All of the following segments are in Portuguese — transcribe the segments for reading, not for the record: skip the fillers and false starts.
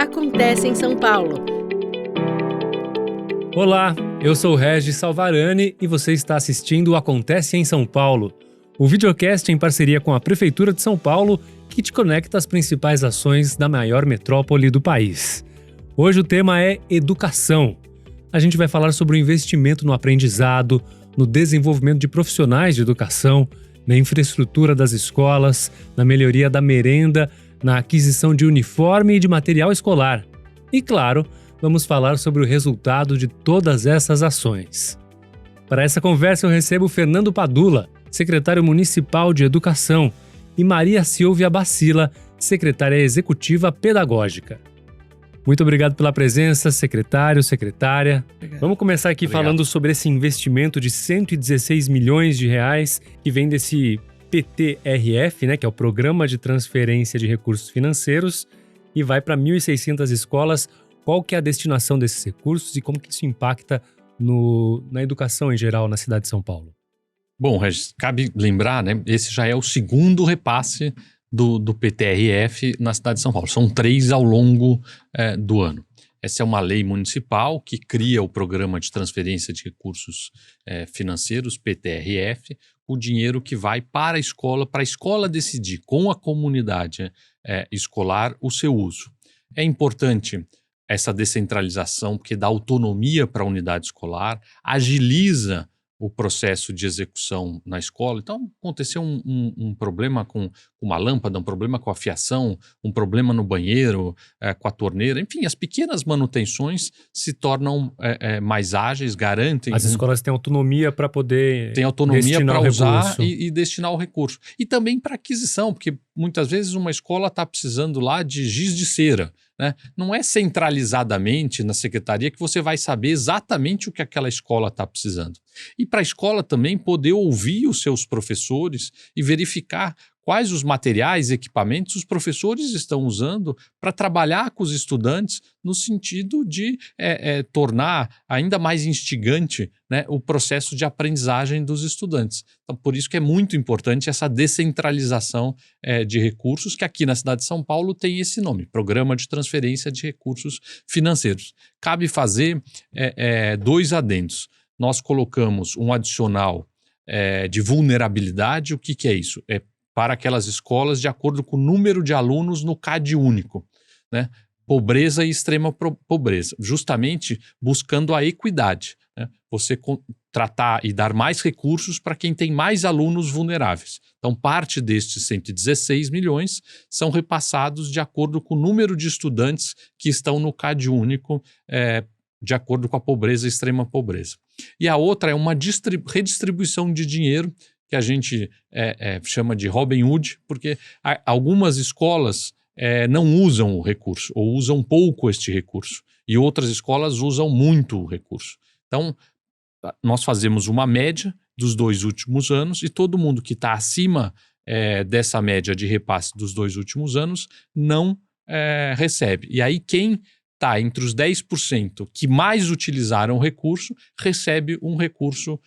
acontece em São Paulo. Olá, eu sou o Regis Salvarani e você está assistindo o Acontece em São Paulo, o videocast em parceria com a Prefeitura de São Paulo que te conecta às principais ações da maior metrópole do país. Hoje o tema é educação. A gente vai falar sobre o investimento no aprendizado, no desenvolvimento de profissionais de educação, na infraestrutura das escolas, na melhoria da merenda, na aquisição de uniforme e de material escolar. E, claro, vamos falar sobre o resultado de todas essas ações. Para essa conversa eu recebo Fernando Padula, secretário municipal de Educação, e Maria Silvia Bacila, secretária executiva pedagógica. Muito obrigado pela presença, secretário, secretária. Obrigado. Vamos começar aqui falando sobre esse investimento de 116 milhões de reais que vem desse PTRF, né, que é o Programa de Transferência de Recursos Financeiros, e vai para 1.600 escolas. Qual que é a destinação desses recursos e como que isso impacta na educação em geral na cidade de São Paulo? Bom, Regis, cabe lembrar, né? Esse já é o segundo repasse do PTRF na cidade de São Paulo. São 3 ao longo do ano. Essa é uma lei municipal que cria o Programa de Transferência de Recursos Financeiros, PTRF, o dinheiro que vai para a escola decidir com a comunidade escolar o seu uso. É importante essa descentralização porque dá autonomia para a unidade escolar, agiliza o processo de execução na escola. Então, aconteceu um problema com uma lâmpada, um problema com a fiação, um problema no banheiro, com a torneira. Enfim, as pequenas manutenções se tornam mais ágeis, garantem... As escolas têm autonomia para poder Tem autonomia para usar recurso. e destinar o recurso. E também para aquisição, porque muitas vezes uma escola está precisando lá de giz de cera, né? Não é centralizadamente na secretaria que você vai saber exatamente o que aquela escola está precisando. E para a escola também poder ouvir os seus professores e verificar quais os materiais, equipamentos os professores estão usando para trabalhar com os estudantes no sentido de tornar ainda mais instigante, né, o processo de aprendizagem dos estudantes. Então, por isso que é muito importante essa descentralização de recursos, que aqui na cidade de São Paulo tem esse nome, Programa de Transferência de Recursos Financeiros. Cabe fazer 2 adendos. Nós colocamos um adicional de vulnerabilidade. O que é isso? É para aquelas escolas de acordo com o número de alunos no CAD único, né? Pobreza e extrema pobreza, justamente buscando a equidade, né? Você tratar e dar mais recursos para quem tem mais alunos vulneráveis. Então, parte destes 116 milhões são repassados de acordo com o número de estudantes que estão no CAD único, de acordo com a pobreza e extrema pobreza. E a outra é uma redistribuição de dinheiro que a gente chama de Robin Hood, porque algumas escolas não usam o recurso ou usam pouco este recurso e outras escolas usam muito o recurso. Então, nós fazemos uma média dos 2 últimos anos e todo mundo que está acima dessa média de repasse dos 2 últimos anos não recebe. E aí quem está entre os 10% que mais utilizaram o recurso, recebe um recurso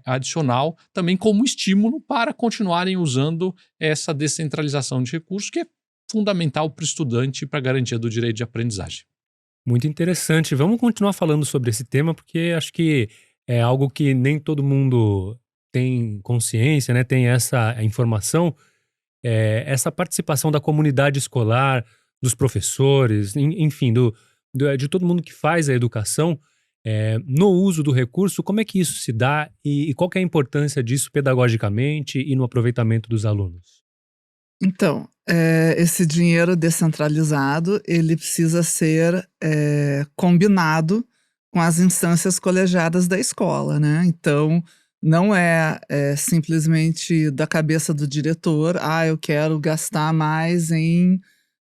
adicional, também como estímulo para continuarem usando essa descentralização de recursos, que é fundamental para o estudante e para a garantia do direito de aprendizagem. Muito interessante. Vamos continuar falando sobre esse tema, porque acho que é algo que nem todo mundo tem consciência, né? Tem essa informação, essa participação da comunidade escolar, dos professores, enfim, de todo mundo que faz a educação no uso do recurso. Como é que isso se dá e qual que é a importância disso pedagogicamente e no aproveitamento dos alunos? Então, esse dinheiro descentralizado, ele precisa ser combinado com as instâncias colegiadas da escola, né? Então, não é simplesmente da cabeça do diretor, eu quero gastar mais em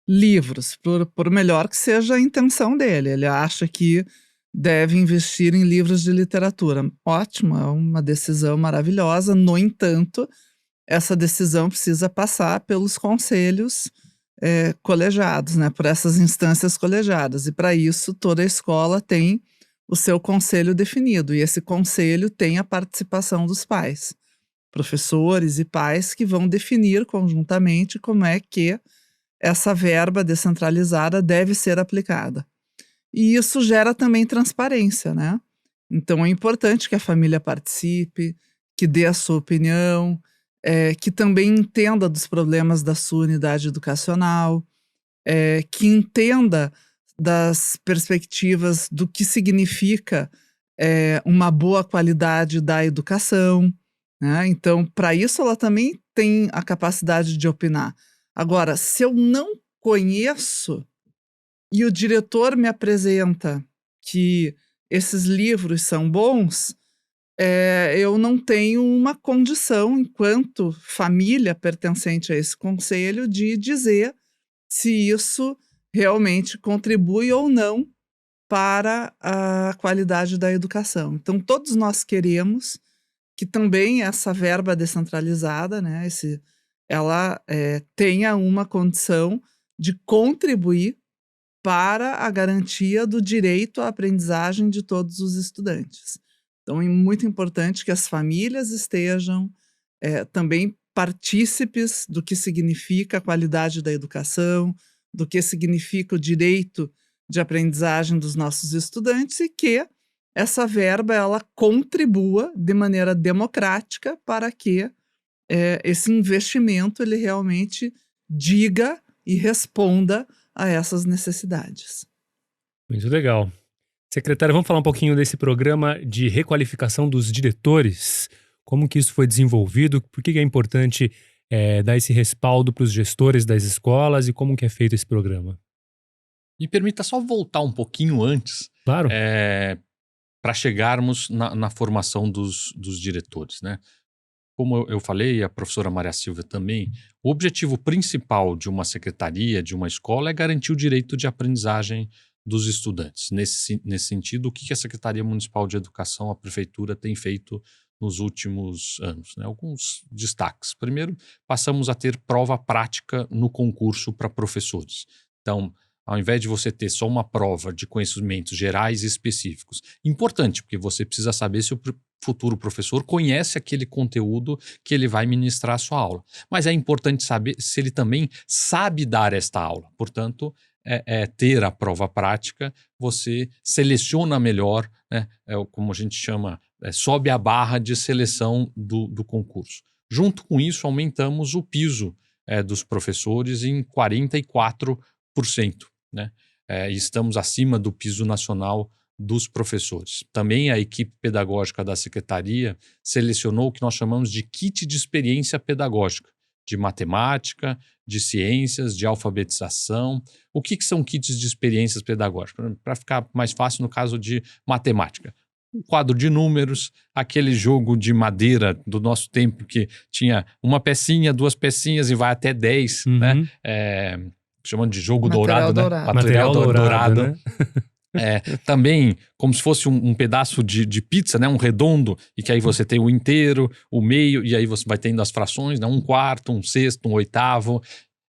livros, por melhor que seja a intenção dele. Ele acha que deve investir em livros de literatura. Ótimo, é uma decisão maravilhosa. No entanto, essa decisão precisa passar pelos conselhos colegiados, né? Por essas instâncias colegiadas. E para isso, toda a escola tem o seu conselho definido. E esse conselho tem a participação dos pais, professores e pais, que vão definir conjuntamente como é que essa verba descentralizada deve ser aplicada. E isso gera também transparência, né? Então é importante que a família participe, que dê a sua opinião, que também entenda dos problemas da sua unidade educacional, que entenda das perspectivas do que significa uma boa qualidade da educação, né? Então, para isso, ela também tem a capacidade de opinar. Agora, se eu não conheço e o diretor me apresenta que esses livros são bons, eu não tenho uma condição, enquanto família pertencente a esse conselho, de dizer se isso realmente contribui ou não para a qualidade da educação. Então, todos nós queremos que também essa verba descentralizada, né, ela tenha uma condição de contribuir para a garantia do direito à aprendizagem de todos os estudantes. Então, é muito importante que as famílias estejam também partícipes do que significa a qualidade da educação, do que significa o direito de aprendizagem dos nossos estudantes e que essa verba ela contribua de maneira democrática para que esse investimento ele realmente diga e responda a essas necessidades. Muito legal. Secretária, vamos falar um pouquinho desse programa de requalificação dos diretores. Como que isso foi desenvolvido? Por que é importante dar esse respaldo para os gestores das escolas e como que é feito esse programa? Me permita só voltar um pouquinho antes. Claro. Para chegarmos na formação dos diretores, né? Como eu falei, a professora Maria Silvia também, o objetivo principal de uma secretaria, de uma escola, é garantir o direito de aprendizagem dos estudantes. Nesse sentido, o que a Secretaria Municipal de Educação, a Prefeitura, tem feito nos últimos anos, né? Alguns destaques. Primeiro, passamos a ter prova prática no concurso para professores. Então, ao invés de você ter só uma prova de conhecimentos gerais e específicos, importante, porque você precisa saber se o futuro professor conhece aquele conteúdo que ele vai ministrar a sua aula. Mas é importante saber se ele também sabe dar esta aula. Portanto, ter a prova prática, você seleciona melhor, né? Como a gente chama, sobe a barra de seleção do concurso. Junto com isso, aumentamos o piso dos professores em 44%. Né? Estamos acima do piso nacional dos professores. Também a equipe pedagógica da Secretaria selecionou o que nós chamamos de kit de experiência pedagógica, de matemática, de ciências, de alfabetização. O que são kits de experiências pedagógicas? Para ficar mais fácil no caso de matemática. Um quadro de números, aquele jogo de madeira do nosso tempo que tinha uma pecinha, 2 pecinhas e vai até 10, né? Chamando de jogo dourado, né? Material dourado. Né? Também como se fosse um pedaço de pizza, né? Um redondo, e que aí você tem o inteiro, o meio, e aí você vai tendo as frações, né? 1/4, 1/6, 1/8.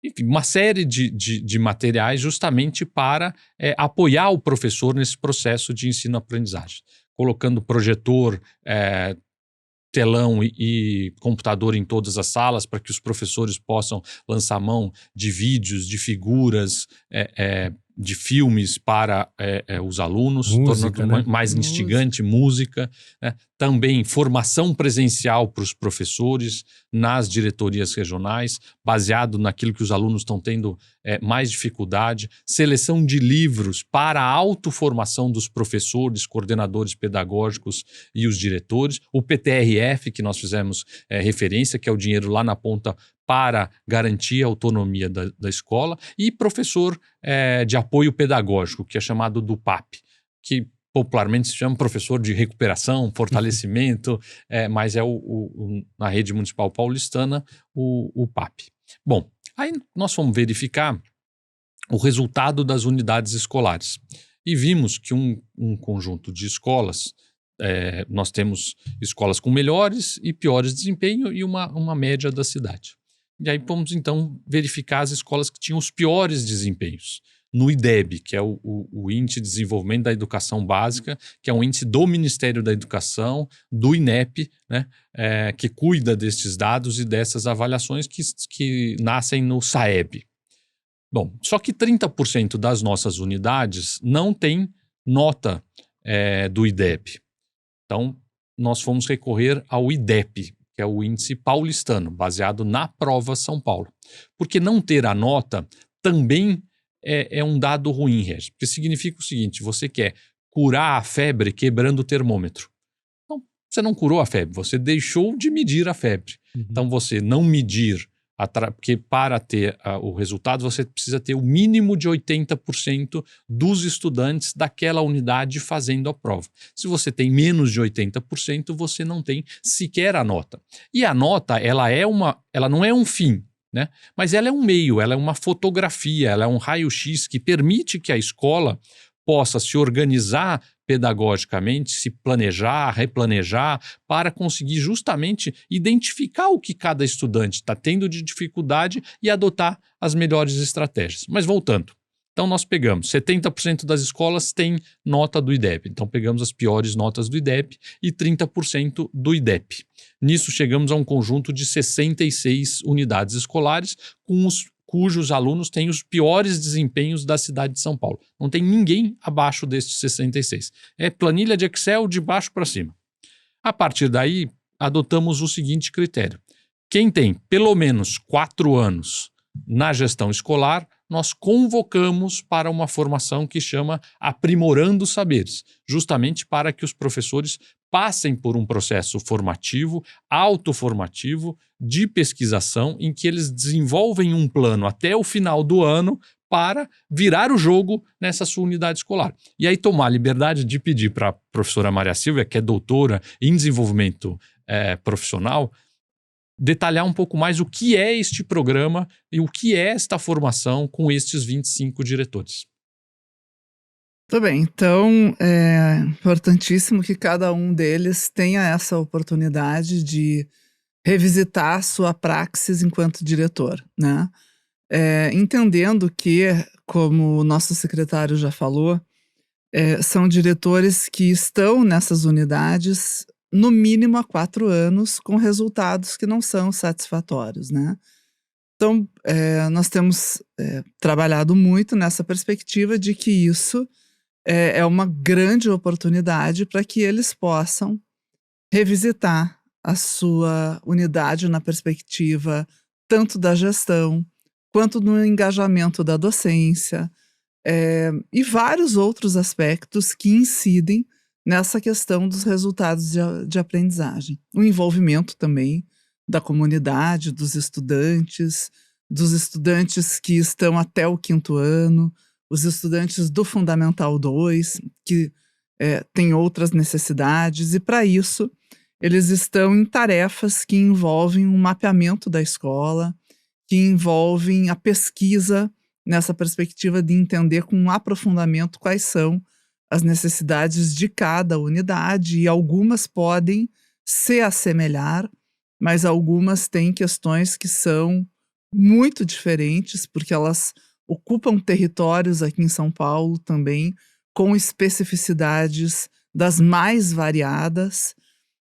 Enfim, uma série de materiais justamente para apoiar o professor nesse processo de ensino-aprendizagem. Colocando projetor, telão e computador em todas as salas para que os professores possam lançar mão de vídeos, de figuras, de filmes para os alunos, música, tornando mais instigante, música. Né? Também formação presencial para os professores nas diretorias regionais, baseado naquilo que os alunos estão tendo mais dificuldade. Seleção de livros para a autoformação dos professores, coordenadores pedagógicos e os diretores. O PTRF, que nós fizemos referência, que é o dinheiro lá na ponta para garantir a autonomia da escola, e professor de apoio pedagógico, que é chamado do PAP, que popularmente se chama professor de recuperação, fortalecimento, mas na rede municipal paulistana, o PAP. Bom, aí nós fomos verificar o resultado das unidades escolares e vimos que um conjunto de escolas, nós temos escolas com melhores e piores desempenho e uma média da cidade. E aí vamos, então, verificar as escolas que tinham os piores desempenhos no IDEB, que é o Índice de Desenvolvimento da Educação Básica, que é um índice do Ministério da Educação, do INEP, né, que cuida destes dados e dessas avaliações que nascem no SAEB. Bom, só que 30% das nossas unidades não tem nota do IDEB. Então, nós fomos recorrer ao IDEP, que é o Índice Paulistano, baseado na prova São Paulo. Porque não ter a nota também é um dado ruim, Regis, porque significa o seguinte: você quer curar a febre quebrando o termômetro. Então, você não curou a febre, você deixou de medir a febre. Então, você não medir, porque para ter o resultado, você precisa ter o mínimo de 80% dos estudantes daquela unidade fazendo a prova. Se você tem menos de 80%, você não tem sequer a nota. E a nota, ela não é um fim, né? Mas ela é um meio, ela é uma fotografia, ela é um raio-x que permite que a escola possa se organizar pedagogicamente, se planejar, replanejar, para conseguir justamente identificar o que cada estudante está tendo de dificuldade e adotar as melhores estratégias. Mas voltando, então nós pegamos 70% das escolas têm nota do IDEB, então pegamos as piores notas do IDEB e 30% do IDEP. Nisso chegamos a um conjunto de 66 unidades escolares cujos alunos têm os piores desempenhos da cidade de São Paulo. Não tem ninguém abaixo destes 66. É planilha de Excel de baixo para cima. A partir daí, adotamos o seguinte critério: quem tem pelo menos 4 anos na gestão escolar, nós convocamos para uma formação que chama Aprimorando Saberes, justamente para que os professores passem por um processo formativo, autoformativo, de pesquisação, em que eles desenvolvem um plano até o final do ano para virar o jogo nessa sua unidade escolar. E aí tomar a liberdade de pedir para a professora Maria Silvia, que é doutora em desenvolvimento profissional, detalhar um pouco mais o que é este programa e o que é esta formação com estes 25 diretores. Tudo bem, então é importantíssimo que cada um deles tenha essa oportunidade de revisitar sua praxis enquanto diretor, né? Entendendo que, como o nosso secretário já falou, são diretores que estão nessas unidades no mínimo há 4 anos com resultados que não são satisfatórios, né? Então, nós temos trabalhado muito nessa perspectiva de que isso é uma grande oportunidade para que eles possam revisitar a sua unidade na perspectiva tanto da gestão, quanto no engajamento da docência, e vários outros aspectos que incidem nessa questão dos resultados de aprendizagem. O envolvimento também da comunidade, dos estudantes que estão até o 5º ano, os estudantes do Fundamental 2, que têm outras necessidades, e para isso eles estão em tarefas que envolvem um mapeamento da escola, que envolvem a pesquisa nessa perspectiva de entender com um aprofundamento quais são as necessidades de cada unidade, e algumas podem se assemelhar, mas algumas têm questões que são muito diferentes, porque elas ocupam territórios aqui em São Paulo também, com especificidades das mais variadas,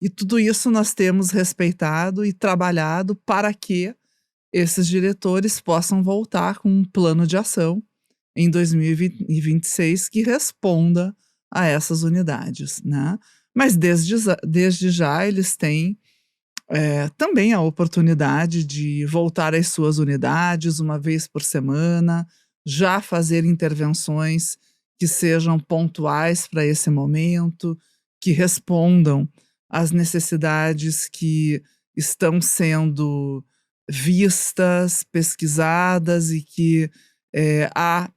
e tudo isso nós temos respeitado e trabalhado para que esses diretores possam voltar com um plano de ação em 2026 que responda a essas unidades, né? Mas desde já eles têm também a oportunidade de voltar às suas unidades uma vez por semana, já fazer intervenções que sejam pontuais para esse momento, que respondam às necessidades que estão sendo vistas, pesquisadas, e que há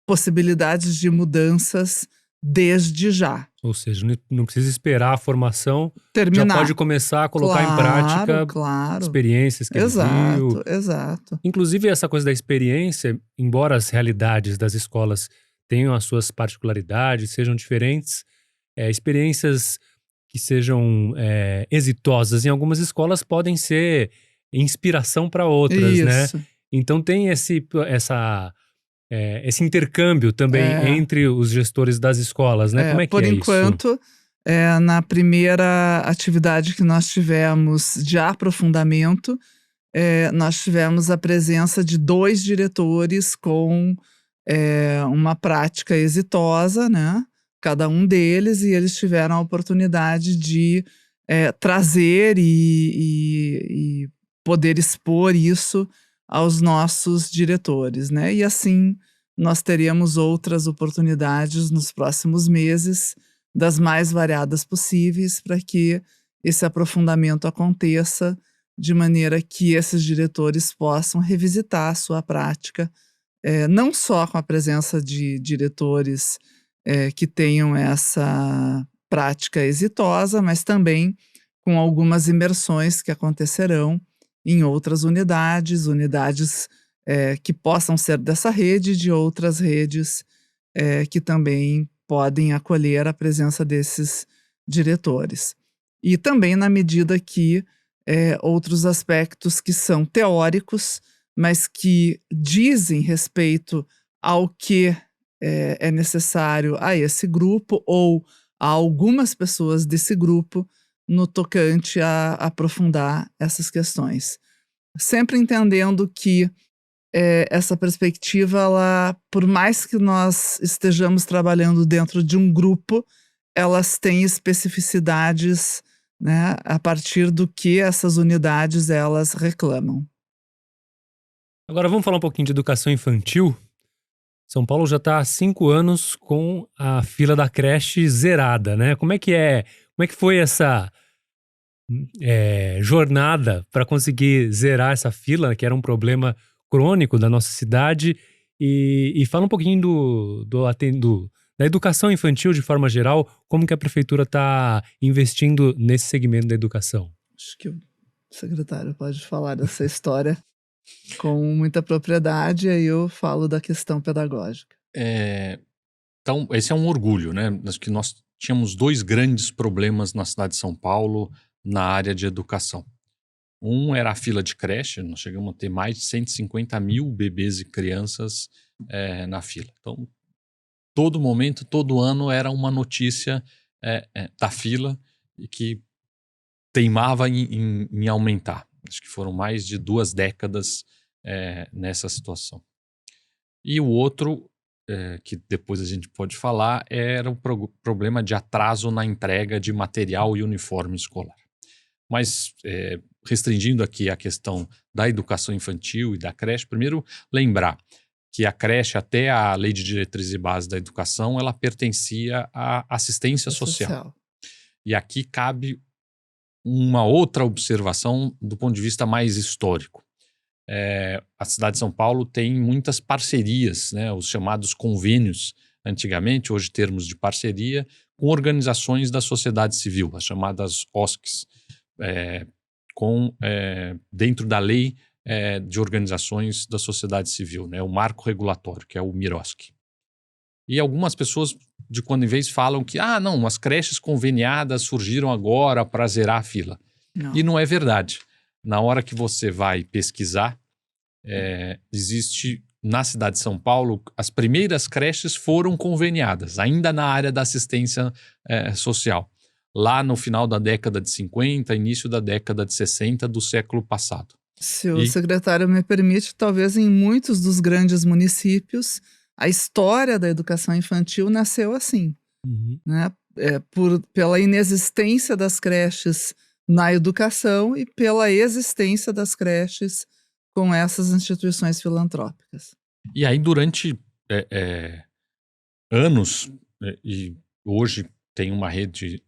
possibilidades de mudanças desde já. Ou seja, não precisa esperar a formação, Terminar. já pode começar a colocar em prática experiências que ele viu. Exato. Inclusive, essa coisa da experiência, embora as realidades das escolas tenham as suas particularidades, sejam diferentes, experiências que sejam exitosas em algumas escolas podem ser inspiração para outras, né? Então tem esse intercâmbio também entre os gestores das escolas, né? Como é que por é enquanto, isso? Na primeira atividade que nós tivemos de aprofundamento, nós tivemos a presença de 2 diretores com uma prática exitosa, né? Cada um deles, e eles tiveram a oportunidade de trazer e poder expor isso aos nossos diretores, né? E assim nós teremos outras oportunidades nos próximos meses, das mais variadas possíveis, para que esse aprofundamento aconteça, de maneira que esses diretores possam revisitar a sua prática, não só com a presença de diretores que tenham essa prática exitosa, mas também com algumas imersões que acontecerão em outras unidades, que possam ser dessa rede, de outras redes que também podem acolher a presença desses diretores. E também na medida que outros aspectos que são teóricos, mas que dizem respeito ao que é necessário a esse grupo ou a algumas pessoas desse grupo no tocante a aprofundar essas questões. Sempre entendendo que essa perspectiva, ela, por mais que nós estejamos trabalhando dentro de um grupo, elas têm especificidades, né, a partir do que essas unidades elas reclamam. Agora vamos falar um pouquinho de educação infantil. São Paulo já está há 5 anos com a fila da creche zerada, né? Como é que foi essa jornada para conseguir zerar essa fila, que era um problema crônico da nossa cidade? E fala um pouquinho da educação infantil de forma geral, como que a prefeitura está investindo nesse segmento da educação. Acho que o secretário pode falar dessa história com muita propriedade, aí eu falo da questão pedagógica. Então, esse é um orgulho, né? Acho que nós tínhamos 2 grandes problemas na cidade de São Paulo na área de educação. Um era a fila de creche, nós chegamos a ter mais de 150 mil bebês e crianças na fila. Então, todo momento, todo ano era uma notícia da fila e que teimava em aumentar. Acho que foram mais de 2 décadas nessa situação. E o outro, que depois a gente pode falar, era o problema de atraso na entrega de material e uniforme escolar. Mas, restringindo aqui a questão da educação infantil e da creche, primeiro lembrar que a creche, até a Lei de Diretrizes e Bases da Educação, ela pertencia à assistência social. E aqui cabe uma outra observação do ponto de vista mais histórico. A cidade de São Paulo tem muitas parcerias, né, os chamados convênios, antigamente, hoje termos de parceria, com organizações da sociedade civil, as chamadas OSCs, dentro da lei de organizações da sociedade civil, né, o marco regulatório, que é o MIROSC. E algumas pessoas, de quando em vez, falam que não, as creches conveniadas surgiram agora para zerar a fila. Não. E não é verdade. Na hora que você vai pesquisar, existe na cidade de São Paulo, as primeiras creches foram conveniadas, ainda na área da assistência social, lá no final da década de 50, início da década de 60 do século passado. Se o secretário me permite, talvez em muitos dos grandes municípios, a história da educação infantil nasceu assim, né? Pela inexistência das creches na educação e pela existência das creches com essas instituições filantrópicas. E aí, durante anos, e hoje tem uma rede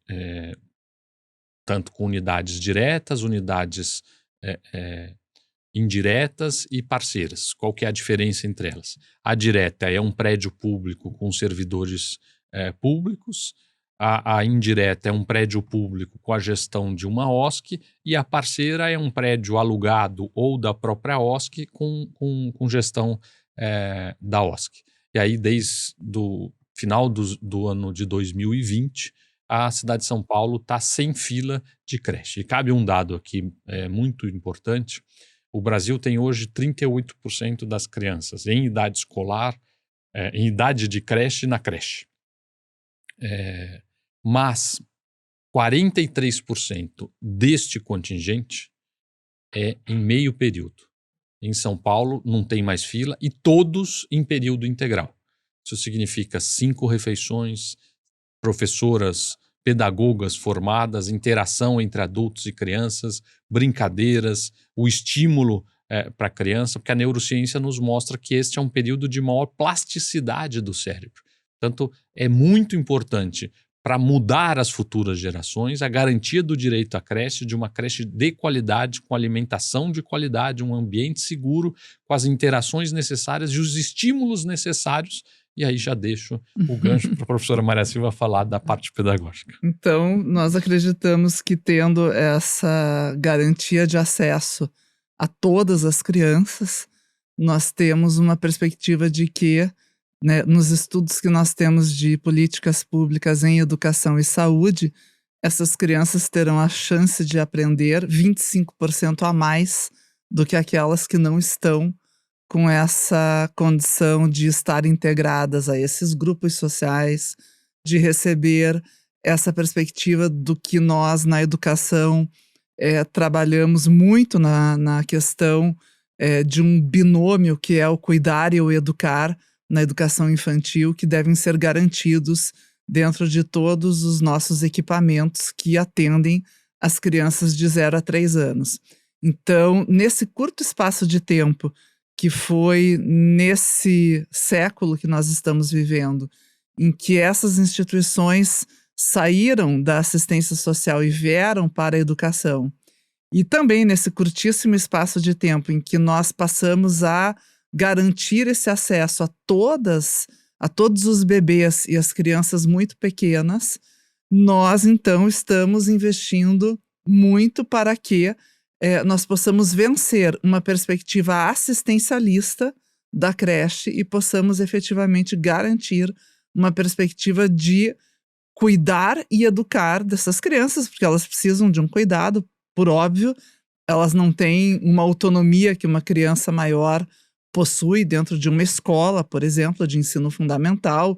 tanto com unidades diretas, unidades indiretas e parceiras. Qual que é a diferença entre elas? A direta é um prédio público com servidores públicos, a indireta é um prédio público com a gestão de uma OSC e a parceira é um prédio alugado ou da própria OSC com gestão da OSC. E aí, desde o final do ano de 2020, a cidade de São Paulo está sem fila de creche. E cabe um dado aqui muito importante. O Brasil tem hoje 38% das crianças em idade escolar, em idade de creche na creche. Mas 43% deste contingente é em meio período. Em São Paulo não tem mais fila e todos em período integral. Isso significa 5 refeições, professoras, pedagogas formadas, interação entre adultos e crianças, brincadeiras, o estímulo para a criança, porque a neurociência nos mostra que este é um período de maior plasticidade do cérebro. Portanto, é muito importante para mudar as futuras gerações a garantia do direito à creche, de uma creche de qualidade, com alimentação de qualidade, um ambiente seguro, com as interações necessárias e os estímulos necessários. E aí já deixo o gancho para a professora Maria Silva falar da parte pedagógica. Então, nós acreditamos que tendo essa garantia de acesso a todas as crianças, nós temos uma perspectiva de que, né, nos estudos que nós temos de políticas públicas em educação e saúde, essas crianças terão a chance de aprender 25% a mais do que aquelas que não estão com essa condição de estar integradas a esses grupos sociais, de receber essa perspectiva do que nós, na educação, trabalhamos muito na questão de um binômio que é o cuidar e o educar na educação infantil, que devem ser garantidos dentro de todos os nossos equipamentos que atendem as crianças de 0 a 3 anos. Então, nesse curto espaço de tempo, que foi nesse século que nós estamos vivendo, em que essas instituições saíram da assistência social e vieram para a educação, e também nesse curtíssimo espaço de tempo em que nós passamos a garantir esse acesso a todos os bebês e as crianças muito pequenas, nós então estamos investindo muito para que nós possamos vencer uma perspectiva assistencialista da creche e possamos efetivamente garantir uma perspectiva de cuidar e educar dessas crianças, porque elas precisam de um cuidado, por óbvio, elas não têm uma autonomia que uma criança maior possui dentro de uma escola, por exemplo, de ensino fundamental,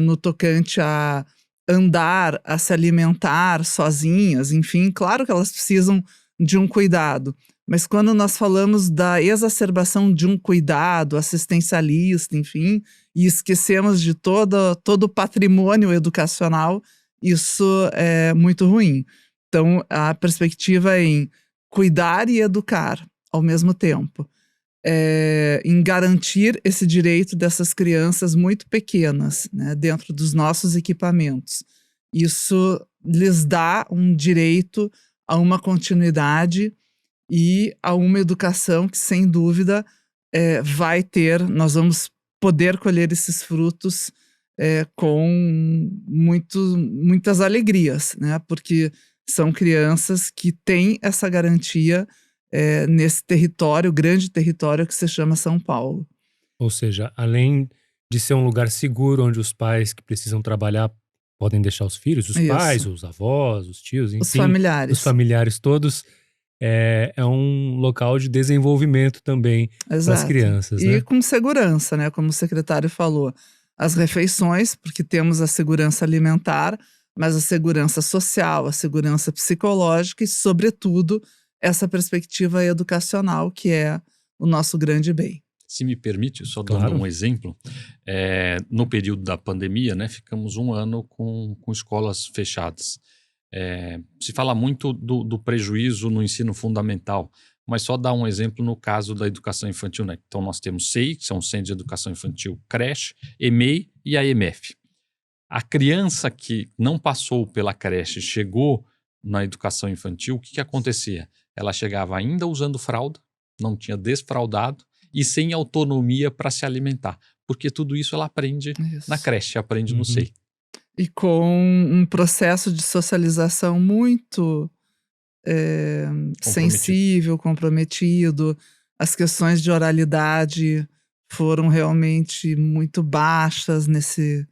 no tocante a andar, a se alimentar sozinhas, enfim, claro que elas precisam de um cuidado, mas quando nós falamos da exacerbação de um cuidado assistencialista, enfim, e esquecemos de todo o patrimônio educacional, isso é muito ruim. Então, a perspectiva é em cuidar e educar ao mesmo tempo, em garantir esse direito dessas crianças muito pequenas, né, dentro dos nossos equipamentos. Isso lhes dá um direito a uma continuidade e a uma educação que, sem dúvida, nós vamos poder colher esses frutos com muitas alegrias, né? Porque são crianças que têm essa garantia nesse território, grande território que se chama São Paulo. Ou seja, além de ser um lugar seguro onde os pais que precisam trabalhar podem deixar os filhos, os pais, os avós, os tios, enfim. Os familiares todos. É um local de desenvolvimento também para as crianças, né? E com segurança, né? Como o secretário falou. As refeições, porque temos a segurança alimentar, mas a segurança social, a segurança psicológica e, sobretudo, essa perspectiva educacional que é o nosso grande bem. Se me permite, só dando um exemplo, no período da pandemia, né, ficamos 1 ano com escolas fechadas. Se fala muito do prejuízo no ensino fundamental, mas só dar um exemplo no caso da educação infantil, né? Então nós temos SEI, que são Centros de Educação Infantil, creche, EMEI e a EMF. A criança que não passou pela creche, chegou na educação infantil, o que acontecia? Ela chegava ainda usando fralda, não tinha desfraldado, e sem autonomia para se alimentar. Porque tudo isso ela aprende na creche, aprende no SEI. E com um processo de socialização muito sensível, comprometido. As questões de oralidade foram realmente muito baixas nesse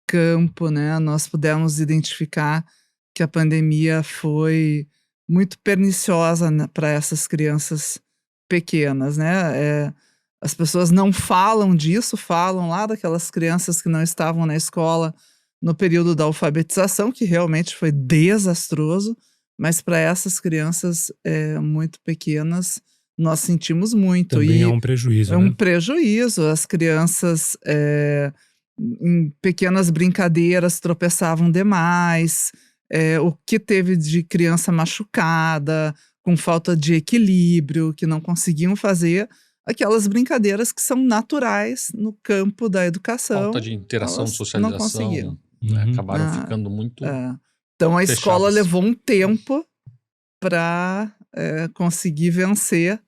campo, né? Nós pudemos identificar que a pandemia foi muito perniciosa, né, para essas crianças pequenas, né? As pessoas não falam disso, falam lá daquelas crianças que não estavam na escola no período da alfabetização, que realmente foi desastroso, mas para essas crianças muito pequenas, nós sentimos muito. Também E é um prejuízo, é um né? prejuízo. As crianças, em pequenas brincadeiras, tropeçavam demais. O que teve de criança machucada, com falta de equilíbrio, que não conseguiam fazer aquelas brincadeiras que são naturais no campo da educação, Falta de interação, elas não socialização, conseguiram. né, Uhum. acabaram Ah, ficando muito é. Então a escola fechadas. levou um tempo para conseguir vencer,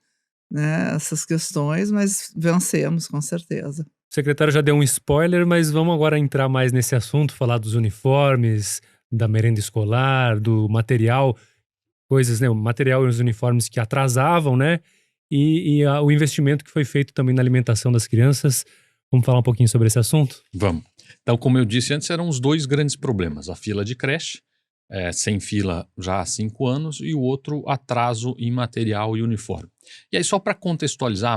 né, essas questões, mas vencemos com certeza. O secretário já deu um spoiler, mas vamos agora entrar mais nesse assunto, falar dos uniformes, da merenda escolar, do material, coisas, né? O material e os uniformes que atrasavam, né? E o investimento que foi feito também na alimentação das crianças. Vamos falar um pouquinho sobre esse assunto? Vamos. Então, como eu disse antes, eram os dois grandes problemas. A fila de creche, sem fila já há 5 anos, e o outro, atraso em material e uniforme. E aí, só para contextualizar,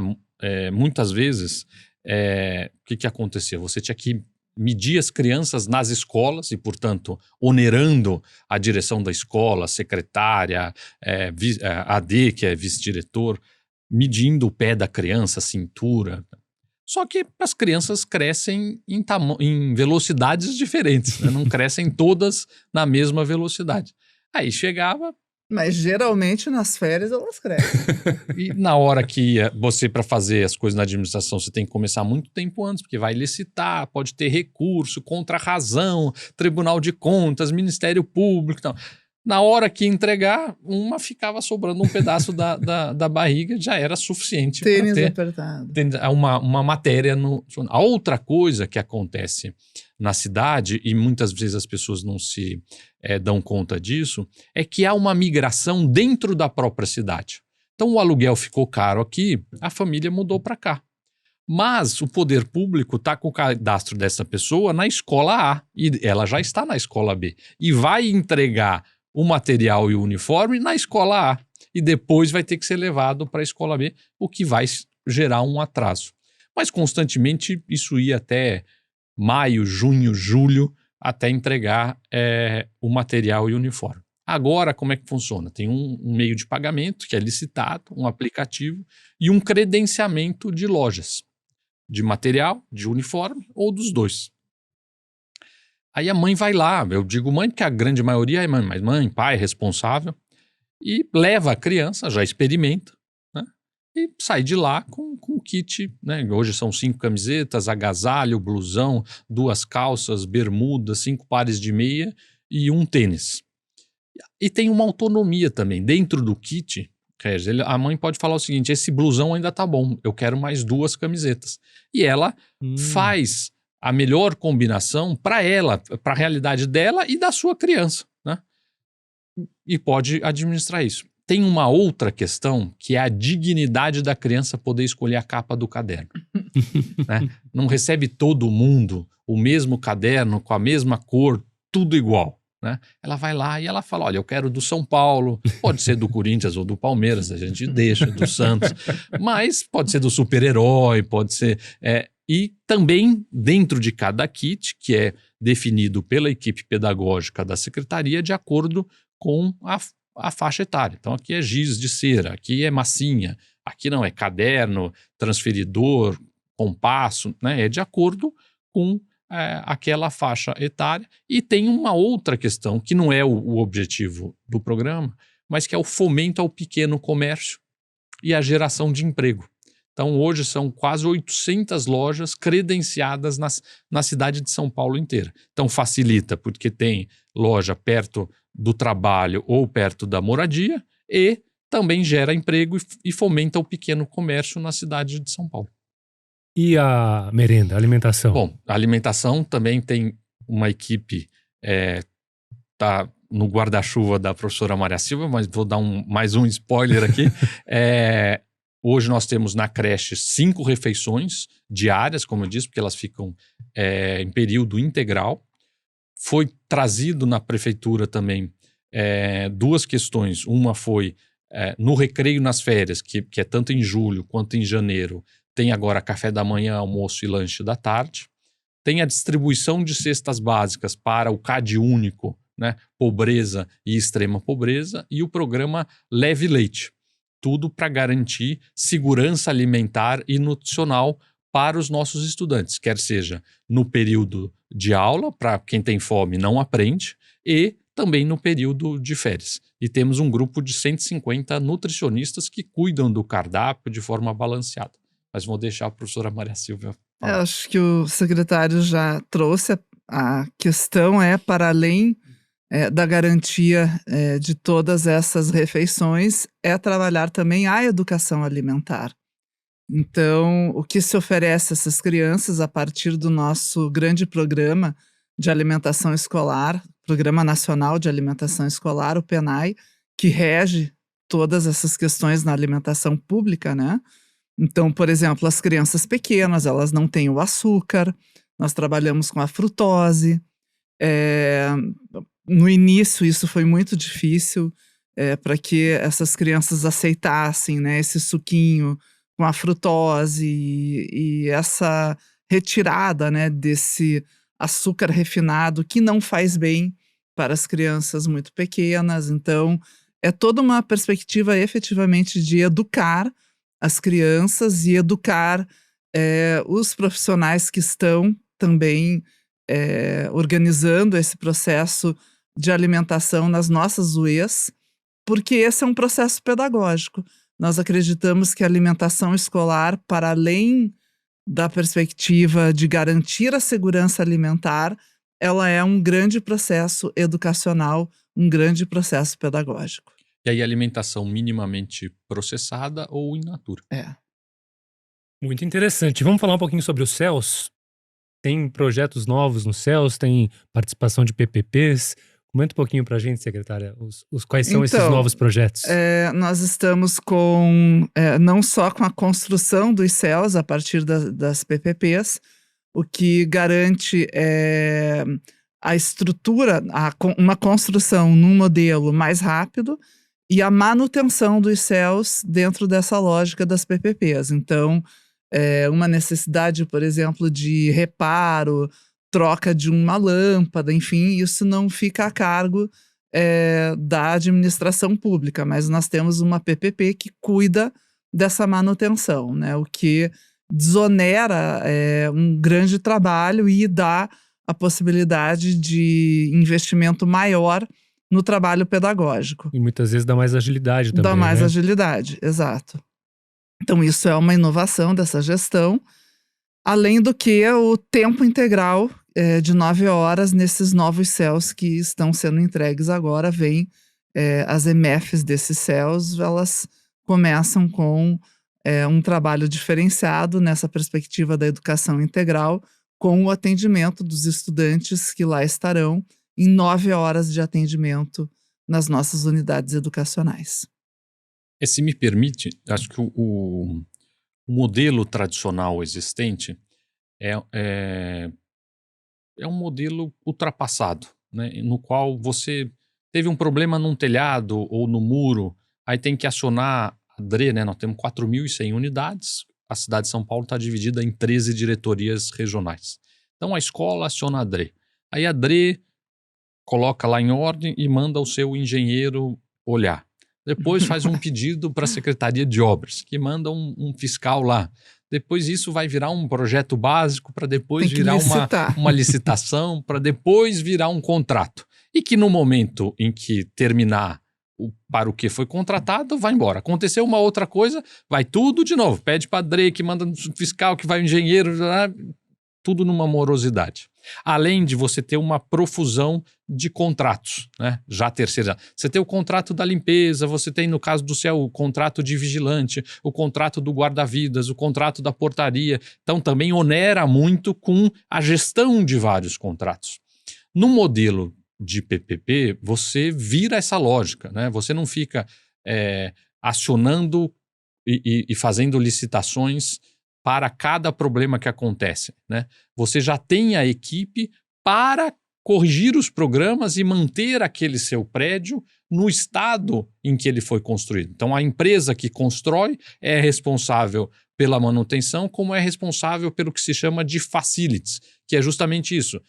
muitas vezes, o que acontecia? Você tinha que medir as crianças nas escolas e, portanto, onerando a direção da escola, a secretária, AD, que é vice-diretor, medindo o pé da criança, a cintura. Só que as crianças crescem em velocidades diferentes, né? Não crescem todas na mesma velocidade. Aí chegava, Mas geralmente nas férias elas crescem. e na hora que você, para fazer as coisas na administração, você tem que começar muito tempo antes, porque vai licitar, pode ter recurso, contra-razão, Tribunal de Contas, Ministério Público e tal. Na hora que entregar, uma ficava sobrando um pedaço da barriga, já era suficiente para Tênis ter apertado. uma matéria no. A outra coisa que acontece na cidade, e muitas vezes as pessoas não se dão conta disso, é que há uma migração dentro da própria cidade. Então o aluguel ficou caro aqui, a família mudou para cá. Mas o poder público está com o cadastro dessa pessoa na escola A, e ela já está na escola B, e vai entregar o material e o uniforme na escola A, e depois vai ter que ser levado para a escola B, o que vai gerar um atraso. Mas constantemente isso ia até maio, junho, julho, até entregar o material e o uniforme. Agora, como é que funciona? Tem um meio de pagamento que é licitado, um aplicativo e um credenciamento de lojas, de material, de uniforme ou dos dois. Aí a mãe vai lá, eu digo mãe porque a grande maioria é mãe, mas mãe, pai, responsável, e leva a criança, já experimenta, né? E sai de lá com o kit, né? Hoje são 5 camisetas, agasalho, blusão, 2 calças, bermuda, 5 pares de meia e um tênis. E tem uma autonomia também. Dentro do kit, a mãe pode falar o seguinte: esse blusão ainda tá bom, eu quero mais 2 camisetas. E ela faz a melhor combinação para ela, para a realidade dela e da sua criança, né? E pode administrar isso. Tem uma outra questão, que é a dignidade da criança poder escolher a capa do caderno. Né? Não recebe todo mundo o mesmo caderno, com a mesma cor, tudo igual. Né? Ela vai lá e ela fala: olha, eu quero do São Paulo, pode ser do Corinthians ou do Palmeiras, a gente deixa, do Santos, mas pode ser do super-herói, pode ser... E também dentro de cada kit, que é definido pela equipe pedagógica da secretaria de acordo com a faixa etária. Então aqui é giz de cera, aqui é massinha, aqui não, é caderno, transferidor, compasso, né? É de acordo com aquela faixa etária. E tem uma outra questão, que não é o objetivo do programa, mas que é o fomento ao pequeno comércio e a geração de emprego. Então hoje são quase 800 lojas credenciadas na cidade de São Paulo inteira. Então facilita, porque tem loja perto do trabalho ou perto da moradia, e também gera emprego e fomenta o pequeno comércio na cidade de São Paulo. E a merenda, a alimentação? Bom, a alimentação também tem uma equipe, tá no guarda-chuva da professora Maria Silva, mas vou dar mais um spoiler aqui. Hoje nós temos na creche 5 refeições diárias, como eu disse, porque elas ficam em período integral. Foi trazido na prefeitura também 2 questões. Uma foi no recreio nas férias, que é tanto em julho quanto em janeiro, tem agora café da manhã, almoço e lanche da tarde. Tem a distribuição de cestas básicas para o CAD único né? Pobreza e extrema pobreza, e o programa Leve Leite. Tudo para garantir segurança alimentar e nutricional para os nossos estudantes, quer seja no período de aula, para quem tem fome não aprende, e também no período de férias. E temos um grupo de 150 nutricionistas que cuidam do cardápio de forma balanceada. Mas vou deixar a professora Maria Silvia falar. Acho que o secretário já trouxe a questão para além da garantia de todas essas refeições, é trabalhar também a educação alimentar. Então, o que se oferece a essas crianças a partir do nosso grande programa de alimentação escolar, Programa Nacional de Alimentação Escolar, o PNAE, que rege todas essas questões na alimentação pública, né? Então, por exemplo, as crianças pequenas, elas não têm o açúcar, nós trabalhamos com a frutose. No início, isso foi muito difícil para que essas crianças aceitassem, né, esse suquinho com a frutose e essa retirada, né, desse açúcar refinado que não faz bem para as crianças muito pequenas. Então, é toda uma perspectiva efetivamente de educar as crianças e educar os profissionais que estão também organizando esse processo de alimentação nas nossas UEs, porque esse é um processo pedagógico. Nós acreditamos que a alimentação escolar, para além da perspectiva de garantir a segurança alimentar, ela é um grande processo educacional, um grande processo pedagógico. E aí alimentação minimamente processada ou in natura. Muito interessante. Vamos falar um pouquinho sobre os CELS? Tem projetos novos no CELS, tem participação de PPPs. Comenta um pouquinho para a gente, secretária, quais são esses novos projetos. Nós estamos não só com a construção dos CELS a partir das PPPs, o que garante a estrutura, uma construção num modelo mais rápido e a manutenção dos CELS dentro dessa lógica das PPPs. Então, uma necessidade, por exemplo, de reparo, troca de uma lâmpada, enfim, isso não fica a cargo da administração pública, mas nós temos uma PPP que cuida dessa manutenção, né? O que desonera um grande trabalho e dá a possibilidade de investimento maior no trabalho pedagógico. E muitas vezes dá mais agilidade também, dá mais né? agilidade, exato. Então isso é uma inovação dessa gestão, além do que o tempo integral de 9 horas nesses novos CELS que estão sendo entregues agora. Vem as EMEFs desses CELS, elas começam com um trabalho diferenciado nessa perspectiva da educação integral, com o atendimento dos estudantes que lá estarão em 9 horas de atendimento nas nossas unidades educacionais. Se me permite, acho que o modelo tradicional existente é um modelo ultrapassado, né? No qual você teve um problema num telhado ou no muro, aí tem que acionar a DRE, né? Nós temos 4.100 unidades, a cidade de São Paulo está dividida em 13 diretorias regionais. Então a escola aciona a DRE. Aí a DRE coloca lá em ordem e manda o seu engenheiro olhar. Depois faz um pedido para a Secretaria de Obras, que manda um fiscal lá. Depois isso vai virar um projeto básico, para depois virar uma licitação, para depois virar um contrato. E que no momento em que terminar para o que foi contratado, vai embora. Aconteceu uma outra coisa, vai tudo de novo. Pede para a DRE, que manda um fiscal, que vai um engenheiro, tudo numa morosidade. Além de você ter uma profusão de contratos, né? Já terceira. Você tem o contrato da limpeza, você tem, no caso do CEL, o contrato de vigilante, o contrato do guarda-vidas, o contrato da portaria. Então também onera muito com a gestão de vários contratos. No modelo de PPP, você vira essa lógica, né? Você não fica acionando e fazendo licitações para cada problema que acontece, né? Você já tem a equipe para corrigir os programas e manter aquele seu prédio no estado em que ele foi construído. Então, a empresa que constrói é responsável pela manutenção, como é responsável pelo que se chama de facilities, que é justamente isso.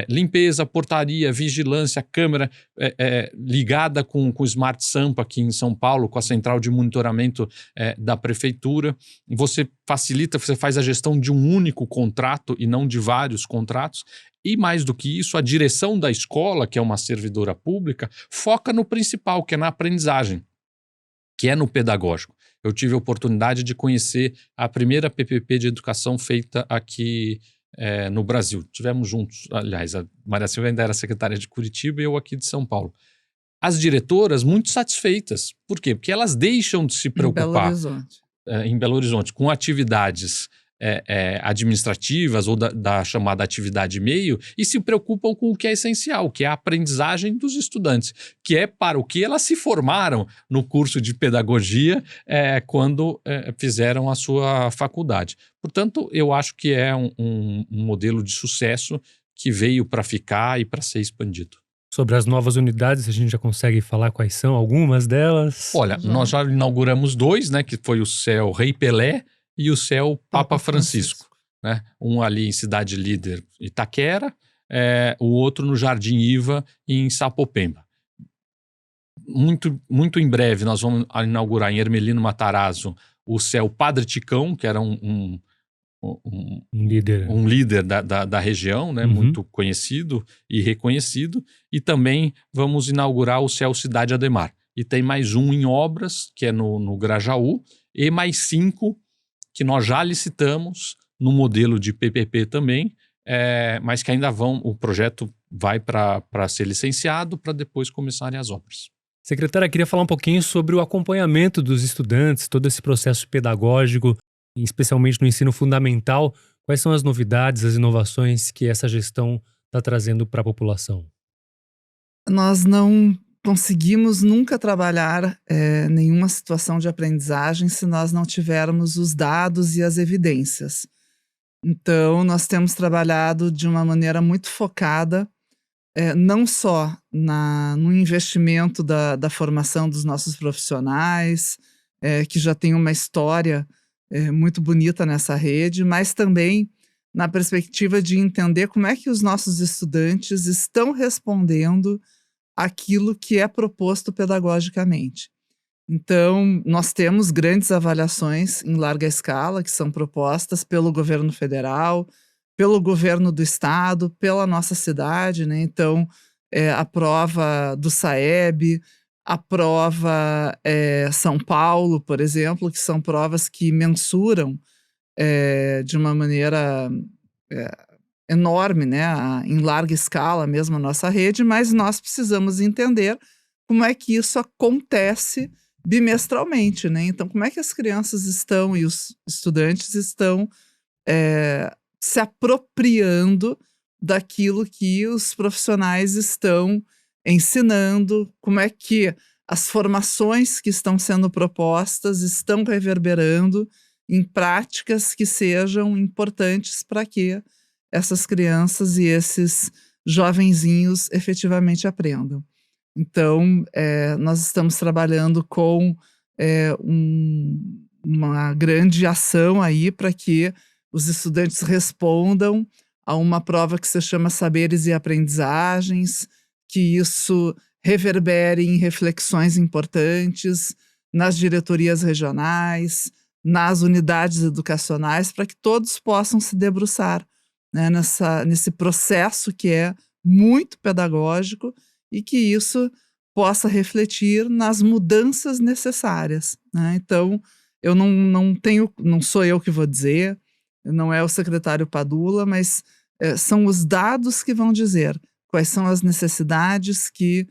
Limpeza, portaria, vigilância, câmera ligada com o Smart Sampa aqui em São Paulo, com a central de monitoramento da prefeitura. Você facilita, você faz a gestão de um único contrato e não de vários contratos. E mais do que isso, a direção da escola, que é uma servidora pública, foca no principal, que é na aprendizagem, que é no pedagógico. Eu tive a oportunidade de conhecer a primeira PPP de educação feita aqui no Brasil. Tivemos juntos, aliás, a Maria Silvia ainda era secretária de Curitiba e eu aqui de São Paulo. As diretoras muito satisfeitas. Por quê? Porque elas deixam de se preocupar em Belo Horizonte com atividades administrativas ou da chamada atividade meio e se preocupam com o que é essencial, que é a aprendizagem dos estudantes, que é para o que elas se formaram no curso de pedagogia quando fizeram a sua faculdade. Portanto, eu acho que é um modelo de sucesso que veio para ficar e para ser expandido. Sobre as novas unidades, a gente já consegue falar quais são algumas delas? Olha, nós já inauguramos 2, né, que foi o CEL Rei Pelé e o CEL Papa Francisco. Né? Um ali em Cidade Líder, Itaquera, o outro no Jardim Iva, em Sapopemba. Muito, muito em breve nós vamos inaugurar em Hermelino Matarazzo o CEL Padre Ticão, que era um líder da região, né? Muito conhecido e reconhecido. E também vamos inaugurar o CEL Cidade Ademar. E tem mais um em obras, que é no Grajaú, e mais 5 que nós já licitamos no modelo de PPP também, mas que ainda o projeto vai para ser licenciado para depois começarem as obras. Secretária, queria falar um pouquinho sobre o acompanhamento dos estudantes, todo esse processo pedagógico, especialmente no ensino fundamental. Quais são as novidades, as inovações que essa gestão está trazendo para a população? Nós não conseguimos nunca trabalhar nenhuma situação de aprendizagem se nós não tivermos os dados e as evidências. Então, nós temos trabalhado de uma maneira muito focada, não só no investimento da formação dos nossos profissionais, que já tem uma história muito bonita nessa rede, mas também na perspectiva de entender como é que os nossos estudantes estão respondendo aquilo que é proposto pedagogicamente. Então, nós temos grandes avaliações em larga escala que são propostas pelo governo federal, pelo governo do estado, pela nossa cidade, né? Então, a prova do SAEB, a prova São Paulo, por exemplo, que são provas que mensuram de uma maneira enorme, né, em larga escala mesmo a nossa rede, mas nós precisamos entender como é que isso acontece bimestralmente, né? Então, como é que as crianças estão e os estudantes estão se apropriando daquilo que os profissionais estão ensinando, como é que as formações que estão sendo propostas estão reverberando em práticas que sejam importantes para que essas crianças e esses jovenzinhos efetivamente aprendam. Então, nós estamos trabalhando com uma grande ação aí para que os estudantes respondam a uma prova que se chama Saberes e Aprendizagens, que isso reverbere em reflexões importantes nas diretorias regionais, nas unidades educacionais, para que todos possam se debruçar, né, nesse processo que é muito pedagógico e que isso possa refletir nas mudanças necessárias, né? Então, eu não sou eu que vou dizer, não é o secretário Padula, mas são os dados que vão dizer quais são as necessidades que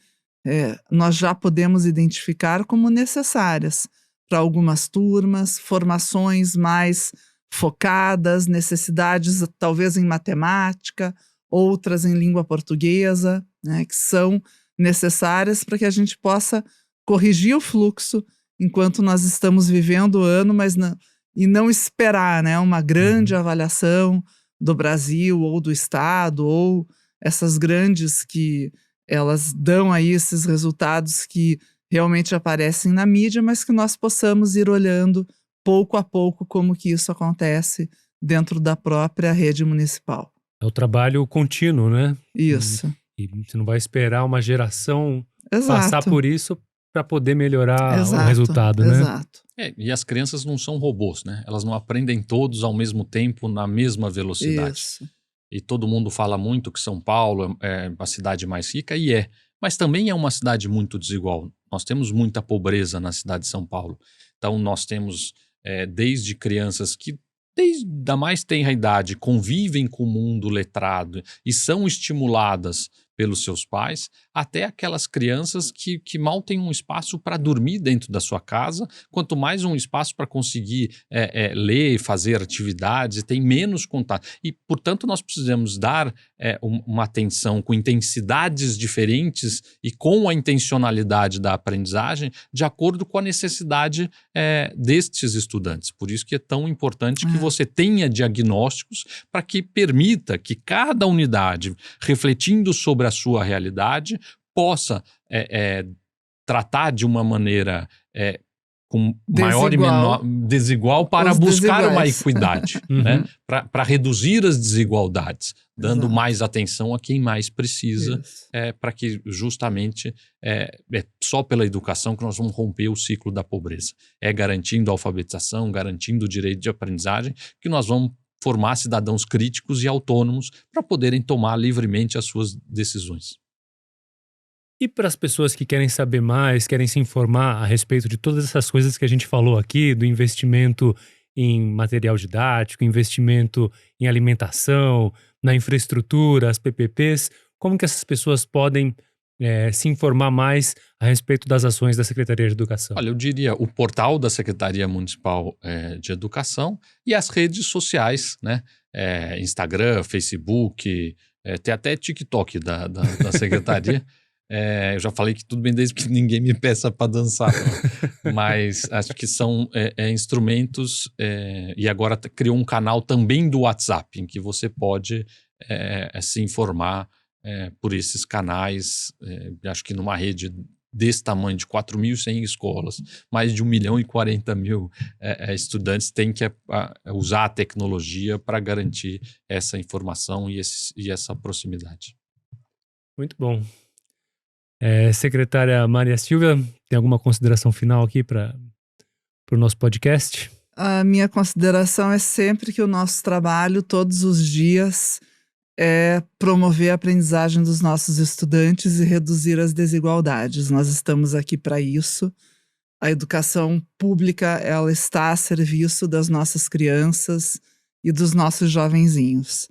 nós já podemos identificar como necessárias para algumas turmas, formações mais focadas, necessidades talvez em matemática, outras em língua portuguesa, né, que são necessárias para que a gente possa corrigir o fluxo enquanto nós estamos vivendo o ano, e não esperar, né, uma grande avaliação do Brasil ou do Estado, ou essas grandes que elas dão aí esses resultados que realmente aparecem na mídia, mas que nós possamos ir olhando pouco a pouco, como que isso acontece dentro da própria rede municipal. É o trabalho contínuo, né? Isso, E você não vai esperar uma geração passar exato, por isso para poder melhorar o exato, resultado, né? exato. E as crianças não são robôs, né? Elas não aprendem todos ao mesmo tempo, na mesma velocidade. Isso, E todo mundo fala muito que São Paulo é a cidade mais rica, e é. Mas também é uma cidade muito desigual. Nós temos muita pobreza na cidade de São Paulo. Então, nós temos desde crianças que, desde a mais tenra idade, convivem com o mundo letrado e são estimuladas pelos seus pais, até aquelas crianças que mal têm um espaço para dormir dentro da sua casa, quanto mais um espaço para conseguir ler, fazer atividades, e tem menos contato. E, portanto, nós precisamos dar uma atenção com intensidades diferentes e com a intencionalidade da aprendizagem de acordo com a necessidade destes estudantes. Por isso que é tão importante que você tenha diagnósticos para que permita que cada unidade, refletindo sobre a sua realidade, possa tratar de uma maneira com maior e menor desigual para Os buscar uma desiguais. equidade, né? Para reduzir as desigualdades, dando Exato. mais atenção a quem mais precisa, Isso. para que justamente é só pela educação que nós vamos romper o ciclo da pobreza. É garantindo a alfabetização, garantindo o direito de aprendizagem, que nós vamos formar cidadãos críticos e autônomos para poderem tomar livremente as suas decisões. E para as pessoas que querem saber mais, querem se informar a respeito de todas essas coisas que a gente falou aqui, do investimento em material didático, investimento em alimentação, na infraestrutura, as PPPs, como que essas pessoas podem se informar mais a respeito das ações da Secretaria de Educação? Olha, eu diria o portal da Secretaria Municipal de Educação e as redes sociais, né? Instagram, Facebook, tem até TikTok da Secretaria. Eu já falei que tudo bem desde que ninguém me peça para dançar, mas acho que são instrumentos, e agora criou um canal também do WhatsApp, em que você pode se informar por esses canais. Acho que numa rede desse tamanho, de 4.100 escolas, mais de 1.040.000 estudantes têm que usar a tecnologia para garantir essa informação e essa proximidade. Muito bom. Secretária Maria Silvia, tem alguma consideração final aqui para o nosso podcast? A minha consideração é sempre que o nosso trabalho, todos os dias, é promover a aprendizagem dos nossos estudantes e reduzir as desigualdades. Nós estamos aqui para isso. A educação pública, ela está a serviço das nossas crianças e dos nossos jovenzinhos.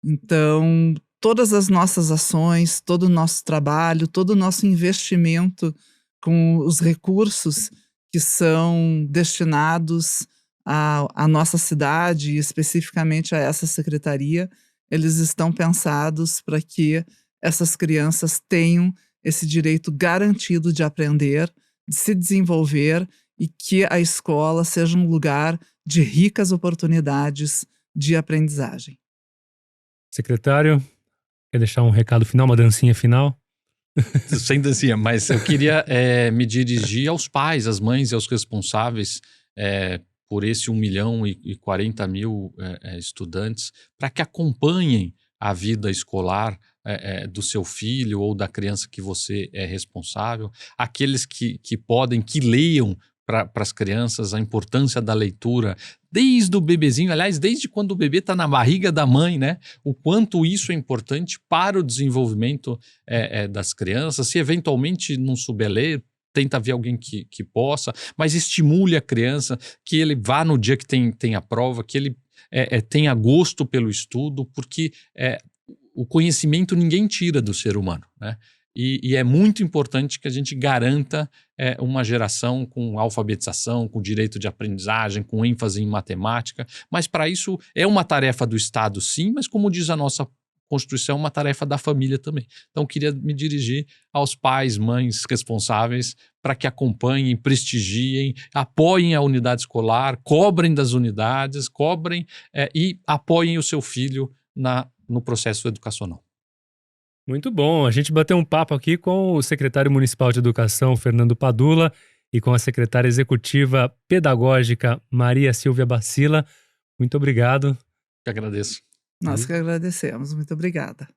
Então, todas as nossas ações, todo o nosso trabalho, todo o nosso investimento com os recursos que são destinados à nossa cidade e especificamente a essa secretaria, eles estão pensados para que essas crianças tenham esse direito garantido de aprender, de se desenvolver e que a escola seja um lugar de ricas oportunidades de aprendizagem. Secretário, quer deixar um recado final, uma dancinha final? Sem dancinha, mas eu queria me dirigir aos pais, às mães e aos responsáveis por esse 1.040.000 estudantes, para que acompanhem a vida escolar do seu filho ou da criança que você é responsável, aqueles que podem, que leiam para as crianças a importância da leitura, desde o bebezinho, aliás, desde quando o bebê está na barriga da mãe, né? O quanto isso é importante para o desenvolvimento das crianças. Se eventualmente não souber ler, tenta ver alguém que possa, mas estimule a criança, que ele vá no dia que tem a prova, que ele tenha gosto pelo estudo, porque o conhecimento ninguém tira do ser humano, né? E é muito importante que a gente garanta uma geração com alfabetização, com direito de aprendizagem, com ênfase em matemática, mas para isso é uma tarefa do Estado, sim, mas como diz a nossa Constituição, é uma tarefa da família também. Então, eu queria me dirigir aos pais, mães responsáveis para que acompanhem, prestigiem, apoiem a unidade escolar, cobrem das unidades, cobrem e apoiem o seu filho no processo educacional. Muito bom, a gente bateu um papo aqui com o secretário municipal de Educação, Fernando Padula, e com a secretária executiva pedagógica Maria Silvia Bacila. Muito obrigado. Eu agradeço. Nós que agradecemos. Muito obrigada.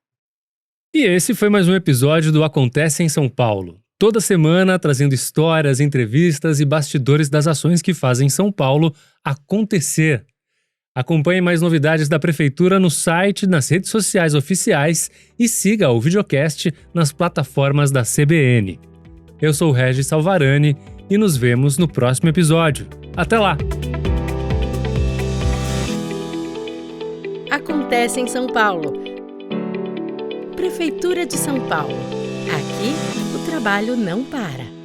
E esse foi mais um episódio do Acontece em São Paulo. Toda semana trazendo histórias, entrevistas e bastidores das ações que fazem São Paulo acontecer. Acompanhe mais novidades da Prefeitura no site, nas redes sociais oficiais e siga o videocast nas plataformas da CBN. Eu sou o Regis Salvarani e nos vemos no próximo episódio. Até lá! Acontece em São Paulo. Prefeitura de São Paulo. Aqui, o trabalho não para.